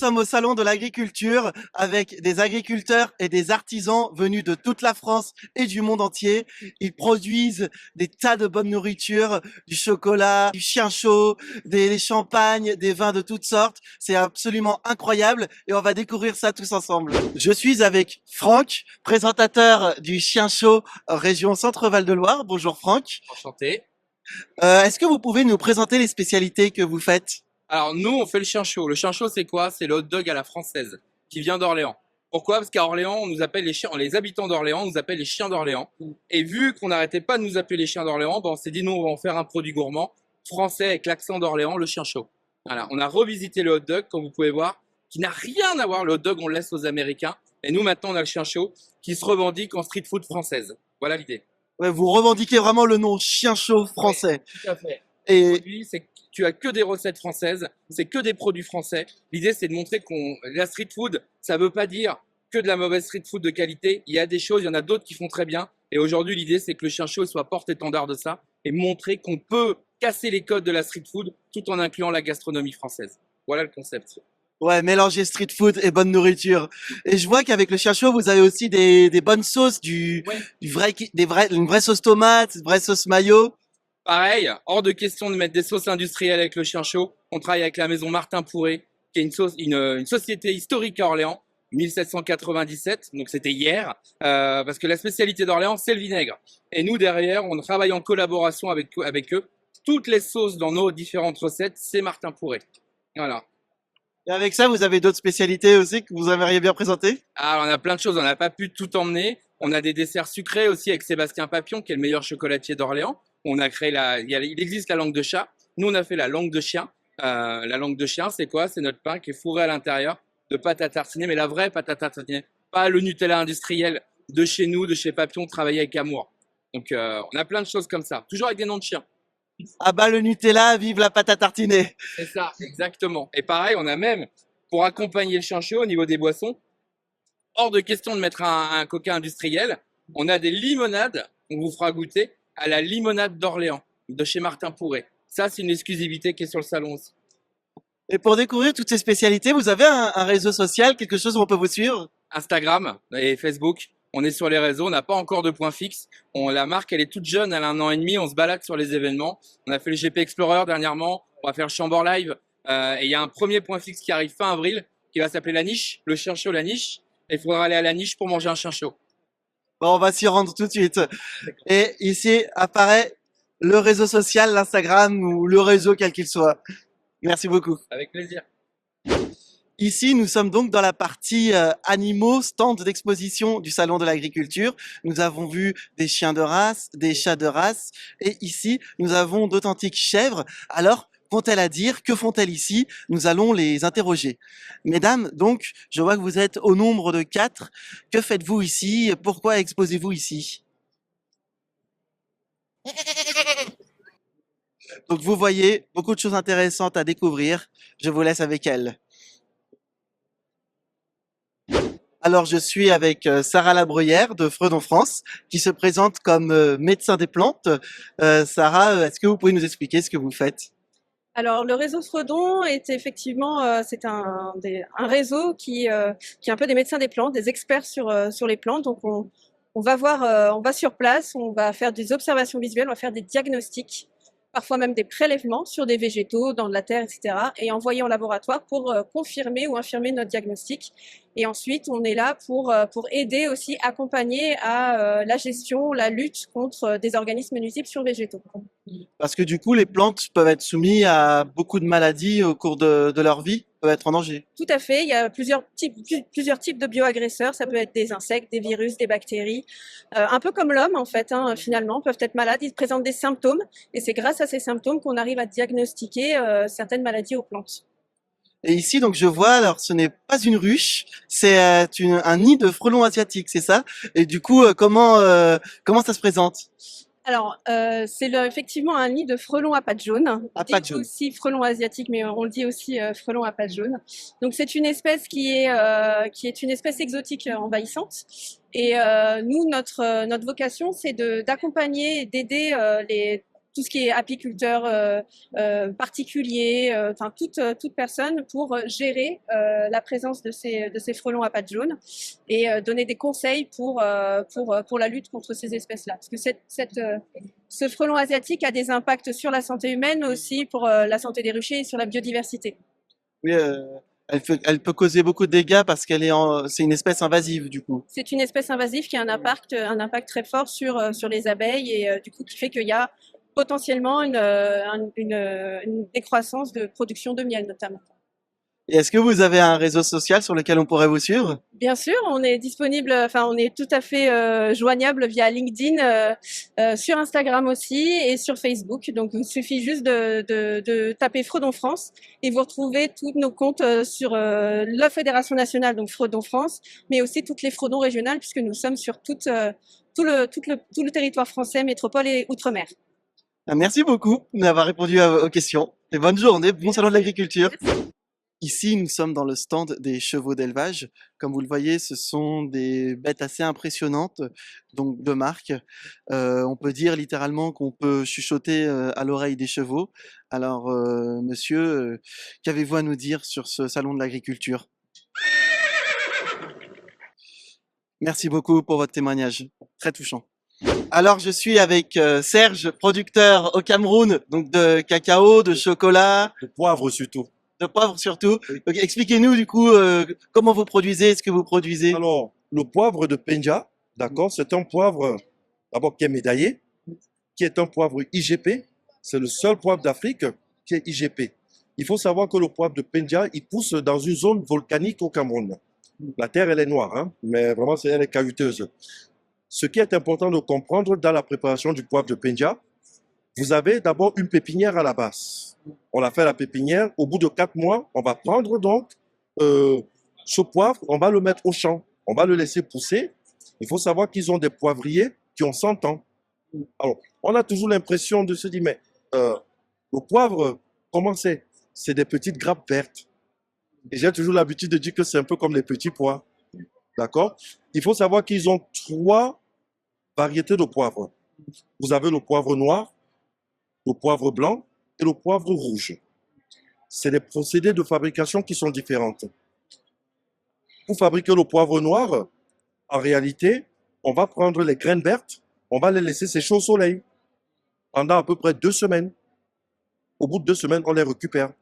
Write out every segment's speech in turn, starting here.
sommes au salon de l'agriculture avec des agriculteurs et des artisans venus de toute la France et du monde entier. Ils produisent des tas de bonne nourriture, du chocolat, du chien chaud, des champagnes, des vins de toutes sortes. C'est absolument incroyable et on va découvrir ça tous ensemble. Je suis avec Franck, présentateur du chien chaud région Centre-Val de Loire. Bonjour Franck. Enchanté. Est-ce que vous pouvez nous présenter les spécialités que vous faites? Alors nous, on fait le chien chaud. Le chien chaud, c'est quoi? C'est le hot dog à la française, qui vient d'Orléans. Pourquoi? Parce qu'à Orléans, on nous appelle les chiens, les habitants d'Orléans nous appellent les chiens d'Orléans. Et vu qu'on n'arrêtait pas de nous appeler les chiens d'Orléans, ben on s'est dit, nous, on va en faire un produit gourmand, français avec l'accent d'Orléans, le chien chaud. Voilà, on a revisité le hot dog, comme vous pouvez voir, qui n'a rien à voir. Le hot dog, on le laisse aux Américains. Et nous, maintenant, on a le chien chaud, qui se revendique en street food française. Voilà l'idée. Ouais, vous revendiquez vraiment le nom chien chaud Oui, français. tout à fait. Et Produit, c'est que tu as que des recettes françaises, c'est que des produits français. L'idée, c'est de montrer qu'on la street food, ça veut pas dire que de la mauvaise street food de qualité. Il y a des choses, il y en a d'autres qui font très bien. Et aujourd'hui, l'idée, c'est que le chien chaud soit porte-étendard de ça et montrer qu'on peut casser les codes de la street food tout en incluant la gastronomie française. Voilà le concept. ouais, mélanger street food et bonne nourriture. Et je vois qu'avec le chien chaud, vous avez aussi des bonnes sauces, Ouais. une vraie sauce tomate, une vraie sauce mayo. Pareil, hors de question de mettre des sauces industrielles avec le chien chaud. On travaille avec la maison Martin Pourret, qui est une société historique à Orléans, 1797, donc c'était hier, parce que la spécialité d'Orléans, c'est le vinaigre. Et nous, derrière, on travaille en collaboration avec eux. Toutes les sauces dans nos différentes recettes, c'est Martin Pourret. Voilà. Et avec ça, vous avez d'autres spécialités aussi que vous aimeriez bien présenter? Alors, on a plein de choses, on n'a pas pu tout emmener. On a des desserts sucrés aussi avec Sébastien Papillon, qui est le meilleur chocolatier d'Orléans. On a créé il existe la langue de chat. Nous, on a fait la langue de chien. La langue de chien, c'est quoi? C'est notre pain qui est fourré à l'intérieur de pâte à tartiner, mais la vraie pâte à tartiner, pas le Nutella industriel de chez nous, de chez Papillon, travaillé avec amour. Donc, on a plein de choses comme ça, toujours avec des noms de chiens. Ah bah le Nutella, vive la pâte à tartiner. C'est ça, exactement. Et pareil, on a même, pour accompagner le chien chaud au niveau des boissons, hors de question de mettre un coca industriel, on a des limonades qu'on vous fera goûter à la limonade d'Orléans, de chez Martin Pourret. Ça, c'est une exclusivité qui est sur le salon aussi. Et pour découvrir toutes ces spécialités, vous avez un réseau social, quelque chose où on peut vous suivre? Instagram et Facebook, on est sur les réseaux, on n'a pas encore de point fixe. La marque, elle est toute jeune, elle a 1 an et demi, on se balade sur les événements. On a fait le GP Explorer dernièrement, on va faire le Chambord Live. Et il y a un premier point fixe qui arrive fin avril, qui va s'appeler La Niche, le chien chaud La Niche. Et il faudra aller à La Niche pour manger un chien chaud. Bon, on va s'y rendre tout de suite. Et ici apparaît le réseau social, l'Instagram ou le réseau quel qu'il soit. Merci beaucoup. Avec plaisir. Ici, nous sommes donc dans la partie animaux, stand d'exposition du Salon de l'Agriculture. Nous avons vu des chiens de race, des chats de race, et ici, nous avons d'authentiques chèvres. Alors, qu'ont-elles à dire? Que font-elles ici? Nous allons les interroger. Mesdames, donc, je vois que vous êtes au nombre de 4. Que faites-vous ici? Pourquoi exposez-vous ici? Donc, vous voyez beaucoup de choses intéressantes à découvrir. Je vous laisse avec elles. Alors, je suis avec Sarah Labruyère de Fredon France, qui se présente comme médecin des plantes. Sarah, est-ce que vous pouvez nous expliquer ce que vous faites? Alors, le réseau Fredon est effectivement, c'est un réseau qui est un peu des médecins des plantes, des experts sur les plantes. Donc, on va voir, on va sur place, on va faire des observations visuelles, on va faire des diagnostics, parfois même des prélèvements sur des végétaux, dans de la terre, etc. et envoyer en laboratoire pour confirmer ou infirmer notre diagnostic. Et ensuite, on est là pour aider aussi, accompagner à la gestion, la lutte contre des organismes nuisibles sur végétaux. Parce que du coup, les plantes peuvent être soumises à beaucoup de maladies au cours de leur vie, peuvent être en danger. Tout à fait, il y a plusieurs types de bioagresseurs, ça peut être des insectes, des virus, des bactéries, un peu comme l'homme en fait, hein, finalement, peuvent être malades, ils présentent des symptômes, et c'est grâce à ces symptômes qu'on arrive à diagnostiquer certaines maladies aux plantes. Et ici, donc, je vois, alors, ce n'est pas une ruche, c'est un nid de frelons asiatiques, c'est ça? Et du coup, comment ça se présente? Alors, c'est effectivement un nid de frelons à pattes jaunes. À On dit pattes jaunes. aussi frelon asiatique, mais on le dit aussi frelon à pattes jaunes. Donc, c'est une espèce qui est une espèce exotique envahissante. Et nous, notre vocation, c'est d'accompagner, d'aider tout ce qui est apiculteur particulier, enfin toute personne pour gérer la présence de ces frelons à pattes jaunes et donner des conseils pour la lutte contre ces espèces-là. Parce que ce frelon asiatique a des impacts sur la santé humaine, mais aussi pour la santé des ruchers et sur la biodiversité. Oui, elle peut causer beaucoup de dégâts parce c'est une espèce invasive du coup. C'est une espèce invasive qui a un impact très fort sur les abeilles et du coup qui fait qu'il y a potentiellement une décroissance de production de miel notamment. Et est-ce que vous avez un réseau social sur lequel on pourrait vous suivre? Bien sûr, on est disponible, enfin on est tout à fait joignable via LinkedIn, sur Instagram aussi et sur Facebook. Donc il suffit juste de taper Fredon France et vous retrouvez tous nos comptes sur la Fédération nationale, donc Fredon France, mais aussi toutes les Fredons régionales puisque nous sommes sur tout le territoire français, métropole et outre-mer. Merci beaucoup d'avoir répondu aux questions. Et bonne journée, bon salon de l'agriculture. Ici, nous sommes dans le stand des chevaux d'élevage. Comme vous le voyez, ce sont des bêtes assez impressionnantes, donc de marque. On peut dire littéralement qu'on peut chuchoter à l'oreille des chevaux. Alors, monsieur, qu'avez-vous à nous dire sur ce salon de l'agriculture? Merci beaucoup pour votre témoignage, très touchant. Alors, je suis avec Serge, producteur au Cameroun, donc de cacao, de chocolat, De poivre surtout. de poivre surtout. Oui. Donc, expliquez-nous du coup comment vous produisez, ce que vous produisez. Alors, le poivre de Penja, d'accord, c'est un poivre d'abord qui est médaillé, qui est un poivre IGP. C'est le seul poivre d'Afrique qui est IGP. Il faut savoir que le poivre de Penja, il pousse dans une zone volcanique au Cameroun. La terre, elle est noire, hein, mais vraiment, elle est caillouteuse. Ce qui est important de comprendre dans la préparation du poivre de Penja, vous avez d'abord une pépinière à la base. On a fait la pépinière. Au bout de 4 mois, on va prendre donc ce poivre, on va le mettre au champ. On va le laisser pousser. Il faut savoir qu'ils ont des poivriers qui ont 100 ans. Alors, on a toujours l'impression de se dire, mais le poivre, comment c'est? C'est des petites grappes vertes. Et j'ai toujours l'habitude de dire que c'est un peu comme les petits pois. D'accord? Il faut savoir qu'ils ont 3 variétés de poivre. Vous avez le poivre noir, le poivre blanc et le poivre rouge. C'est des procédés de fabrication qui sont différents. Pour fabriquer le poivre noir, en réalité, on va prendre les graines vertes, on va les laisser sécher au soleil pendant à peu près 2 semaines. Au bout de 2 semaines, on les récupère.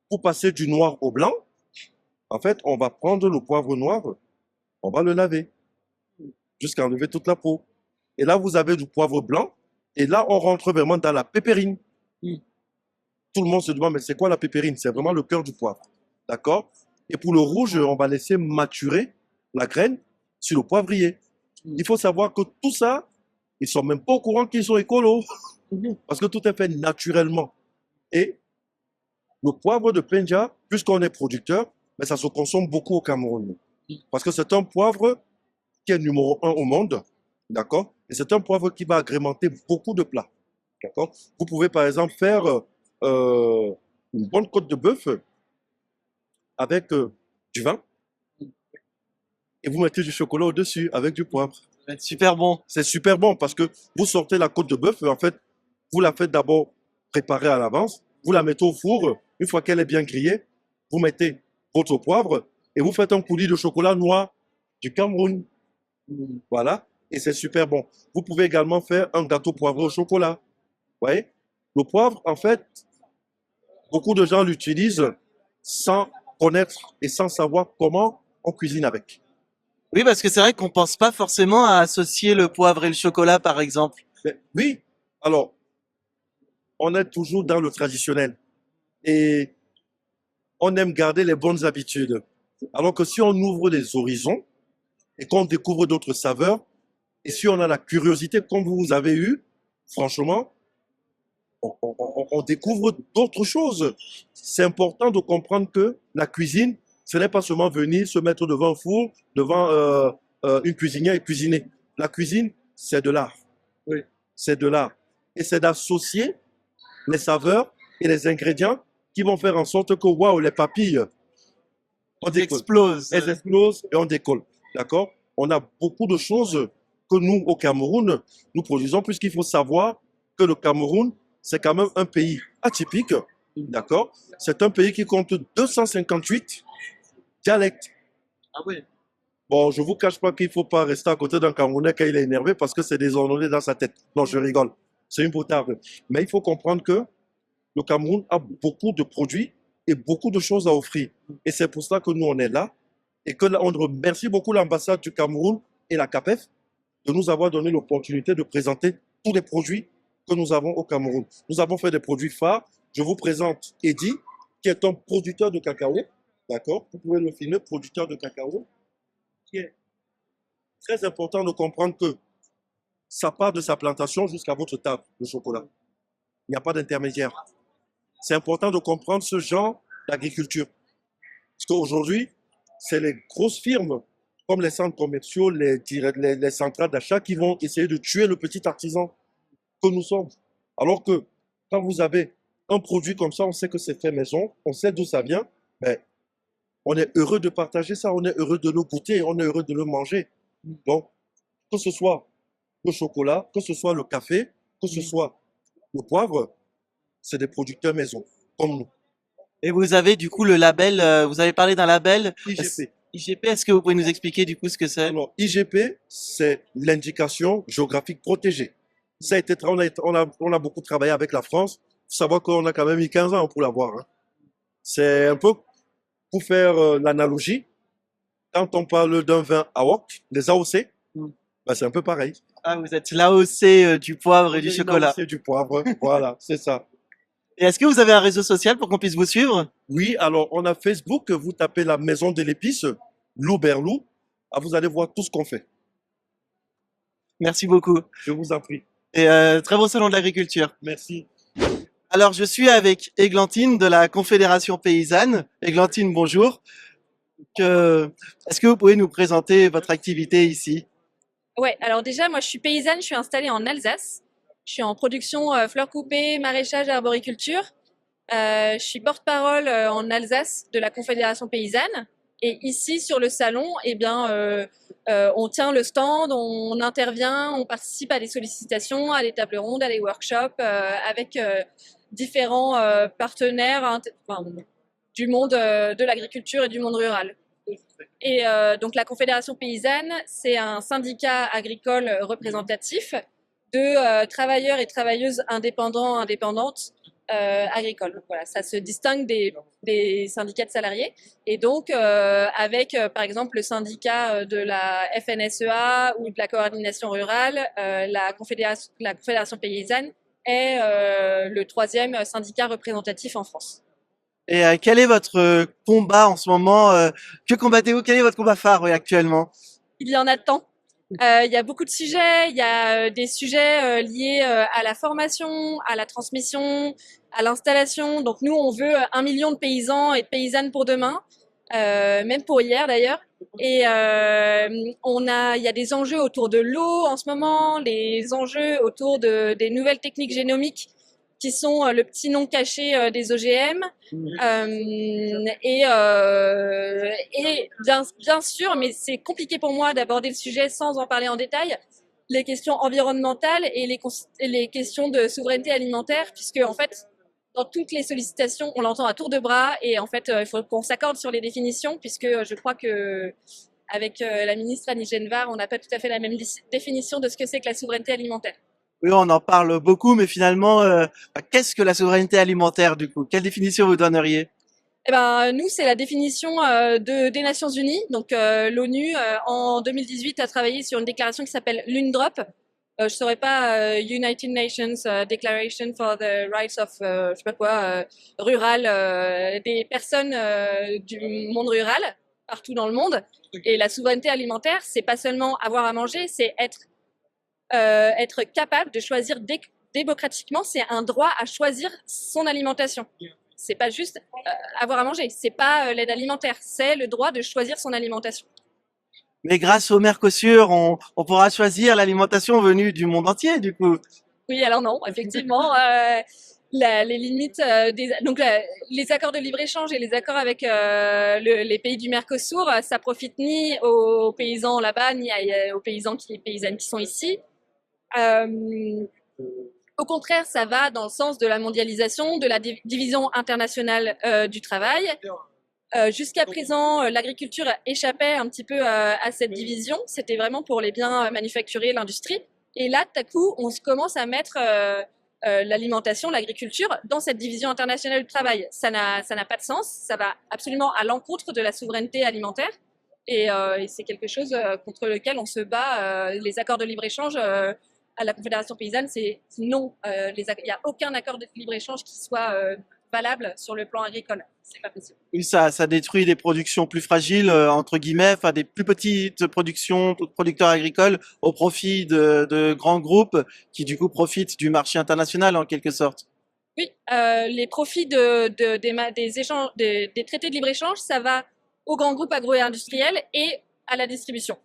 Pour passer du noir au blanc, en fait, on va prendre le poivre noir, on va le laver jusqu'à enlever toute la peau. Et là, vous avez du poivre blanc. Et là, on rentre vraiment dans la pépérine. Tout le monde se demande, mais c'est quoi la pépérine? C'est vraiment le cœur du poivre. D'accord? Et pour le rouge, on va laisser maturer la graine sur le poivrier. Il faut savoir que tout ça, ils sont même pas au courant qu'ils sont écolos. Parce que tout est fait naturellement. Et le poivre de Penja, puisqu'on est producteur, mais ça se consomme beaucoup au Cameroun. Parce que c'est un poivre qui est numéro 1 au monde. D'accord? Et c'est un poivre qui va agrémenter beaucoup de plats. D'accord? Vous pouvez par exemple faire une bonne côte de bœuf avec du vin et vous mettez du chocolat au-dessus avec du poivre. C'est super bon. C'est super bon parce que vous sortez la côte de bœuf, en fait, vous la faites d'abord préparer à l'avance, vous la mettez au four, une fois qu'elle est bien grillée, vous mettez votre poivre et vous faites un coulis de chocolat noir du Cameroun. Voilà, et c'est super bon. Vous pouvez également faire un gâteau poivré au chocolat. Vous voyez? Le poivre, en fait, beaucoup de gens l'utilisent sans connaître et sans savoir comment on cuisine avec. Oui, parce que c'est vrai qu'on pense pas forcément à associer le poivre et le chocolat, par exemple. Mais oui, alors, on est toujours dans le traditionnel et on aime garder les bonnes habitudes. Alors que si on ouvre les horizons et qu'on découvre d'autres saveurs, et si on a la curiosité comme vous avez eu, franchement, on découvre d'autres choses. C'est important de comprendre que la cuisine, ce n'est pas seulement venir se mettre devant un four, devant une cuisinière et cuisiner. La cuisine, c'est de l'art. Oui. C'est de l'art. Et c'est d'associer les saveurs et les ingrédients qui vont faire en sorte que, waouh, les papilles, on décolle. Explose. Elles explosent et on décolle. D'accord? On a beaucoup de choses que nous, au Cameroun, nous produisons, puisqu'il faut savoir que le Cameroun, c'est quand même un pays atypique, d'accord? C'est un pays qui compte 258 dialectes. Ah ouais. Bon, je vous cache pas qu'il faut pas rester à côté d'un Camerounais quand il est énervé parce que c'est désordonné dans sa tête. Non, je rigole. C'est impotable. Mais il faut comprendre que le Cameroun a beaucoup de produits et beaucoup de choses à offrir. Et c'est pour ça que nous, on est là et que là, on remercie beaucoup l'ambassade du Cameroun et la CAPEF de nous avoir donné l'opportunité de présenter tous les produits que nous avons au Cameroun. Nous avons fait des produits phares. Je vous présente Eddy, qui est un producteur de cacao. D'accord? Vous pouvez le filmer, producteur de cacao, qui est très important de comprendre que ça part de sa plantation jusqu'à votre table de chocolat. Il n'y a pas d'intermédiaire. C'est important de comprendre ce genre d'agriculture. Parce qu'aujourd'hui, c'est les grosses firmes, comme les centres commerciaux, les centrales d'achat, qui vont essayer de tuer le petit artisan que nous sommes. Alors que quand vous avez un produit comme ça, on sait que c'est fait maison, on sait d'où ça vient, mais on est heureux de partager ça, on est heureux de le goûter, on est heureux de le manger. Donc, que ce soit le chocolat, que ce soit le café, que ce soit le poivre, c'est des producteurs maison, comme nous. Et vous avez du coup le label, vous avez parlé d'un label IGP. IGP, est-ce que vous pouvez nous expliquer du coup ce que c'est? Alors, IGP, c'est l'indication géographique protégée. Ça a été, on a beaucoup travaillé avec la France. Il faut savoir qu'on a quand même mis 15 ans pour l'avoir. Hein. C'est un peu pour faire l'analogie. Quand on parle d'un vin AOC, les AOC, ben, c'est un peu pareil. Ah, vous êtes l'AOC du poivre et du chocolat. C'est du poivre, voilà, c'est ça. Et est-ce que vous avez un réseau social pour qu'on puisse vous suivre? Oui, alors on a Facebook, vous tapez la maison de l'épice, Lou Berlou, ah, vous allez voir tout ce qu'on fait. Merci beaucoup. Je vous en prie. Et très beau salon de l'agriculture. Merci. Alors, je suis avec Églantine de la Confédération paysanne. Églantine, bonjour. Est-ce que vous pouvez nous présenter votre activité ici? Ouais, alors déjà, moi je suis paysanne, je suis installée en Alsace. Je suis en production fleurs coupées, maraîchage et arboriculture. Je suis porte-parole en Alsace de la Confédération paysanne. Et ici, sur le salon, eh bien, on tient le stand, on intervient, on participe à des sollicitations, à des tables rondes, à des workshops avec différents partenaires enfin, du monde de l'agriculture et du monde rural. Et donc la Confédération paysanne, c'est un syndicat agricole représentatif de travailleurs et travailleuses indépendants, indépendantes agricoles. Donc voilà, ça se distingue des syndicats de salariés. Et donc avec par exemple le syndicat de la FNSEA ou de la coordination rurale, la Confédération paysanne est le troisième syndicat représentatif en France. Et quel est votre combat en ce moment? Que combattez-vous? Quel est votre combat phare actuellement? Il y en a tant. Il y a beaucoup de sujets. Il y a des sujets liés à la formation, à la transmission, à l'installation. Donc nous, on veut 1 million de paysans et de paysannes pour demain, même pour hier d'ailleurs. Et il y a des enjeux autour de l'eau en ce moment, les enjeux autour des nouvelles techniques génomiques qui sont le petit nom caché des OGM. Et bien sûr, mais c'est compliqué pour moi d'aborder le sujet sans en parler en détail, les questions environnementales et les questions de souveraineté alimentaire, puisque en fait, dans toutes les sollicitations, on l'entend à tour de bras, et en fait, il faut qu'on s'accorde sur les définitions, puisque je crois que avec la ministre Annie Genevard, on n'a pas tout à fait la même définition de ce que c'est que la souveraineté alimentaire. Oui, on en parle beaucoup, mais finalement, qu'est-ce que la souveraineté alimentaire du coup? Quelle définition vous donneriez? Eh ben, nous, c'est la définition des Nations Unies. Donc, l'ONU, en 2018, a travaillé sur une déclaration qui s'appelle l'UNDROP. Je ne saurais pas, United Nations Declaration for the Rights of, je sais pas quoi, rural, des personnes du monde rural, partout dans le monde. Et la souveraineté alimentaire, c'est pas seulement avoir à manger, c'est être capable de choisir démocratiquement, c'est un droit à choisir son alimentation. C'est pas juste avoir à manger, c'est pas l'aide alimentaire, c'est le droit de choisir son alimentation. Mais grâce au Mercosur, on pourra choisir l'alimentation venue du monde entier, du coup. Oui, alors non, effectivement, les limites, les accords de libre-échange et les accords avec les pays du Mercosur, ça profite ni aux paysans là-bas, ni aux paysannes qui sont ici. Au contraire, ça va dans le sens de la mondialisation, de la division internationale du travail. Jusqu'à présent, l'agriculture échappait un petit peu à cette division. C'était vraiment pour les biens manufacturés, l'industrie. Et là, tout à coup, on commence à mettre l'alimentation, l'agriculture dans cette division internationale du travail. Ça n'a pas de sens. Ça va absolument à l'encontre de la souveraineté alimentaire. Et c'est quelque chose contre lequel on se bat. Les accords de libre-échange à la Confédération paysanne, c'est non. Il n'y a aucun accord de libre-échange qui soit valable sur le plan agricole. C'est pas possible. Oui, ça détruit des productions plus fragiles, entre guillemets, enfin des plus petites producteurs agricoles au profit de grands groupes qui du coup profitent du marché international en quelque sorte. Oui, les profits des échanges, des traités de libre-échange, ça va aux grands groupes agro-industriels et à la distribution.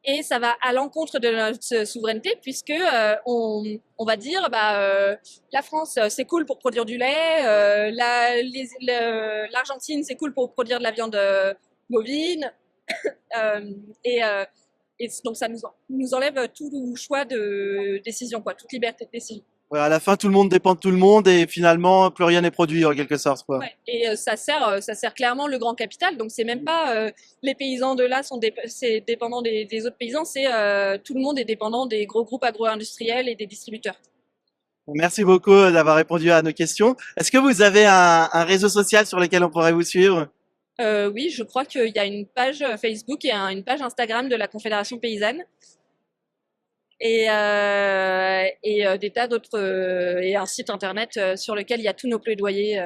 Et ça va à l'encontre de notre souveraineté puisque on va dire la France c'est cool pour produire du lait, l'Argentine c'est cool pour produire de la viande bovine et donc ça nous enlève tout choix de décision, quoi, toute liberté de décision. Ouais, à la fin, tout le monde dépend de tout le monde et finalement, plus rien n'est produit en quelque sorte, quoi. Ouais. Et ça sert clairement le grand capital. Donc c'est même pas les paysans de là c'est dépendant des autres paysans, c'est tout le monde est dépendant des gros groupes agro-industriels et des distributeurs. Merci beaucoup d'avoir répondu à nos questions. Est-ce que vous avez un réseau social sur lequel on pourrait vous suivre? Oui, je crois qu'il y a une page Facebook et une page Instagram de la Confédération paysanne. Et des tas d'autres et un site internet sur lequel il y a tous nos plaidoyers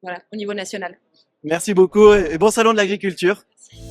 voilà, au niveau national. Merci beaucoup et bon salon de l'agriculture. Merci.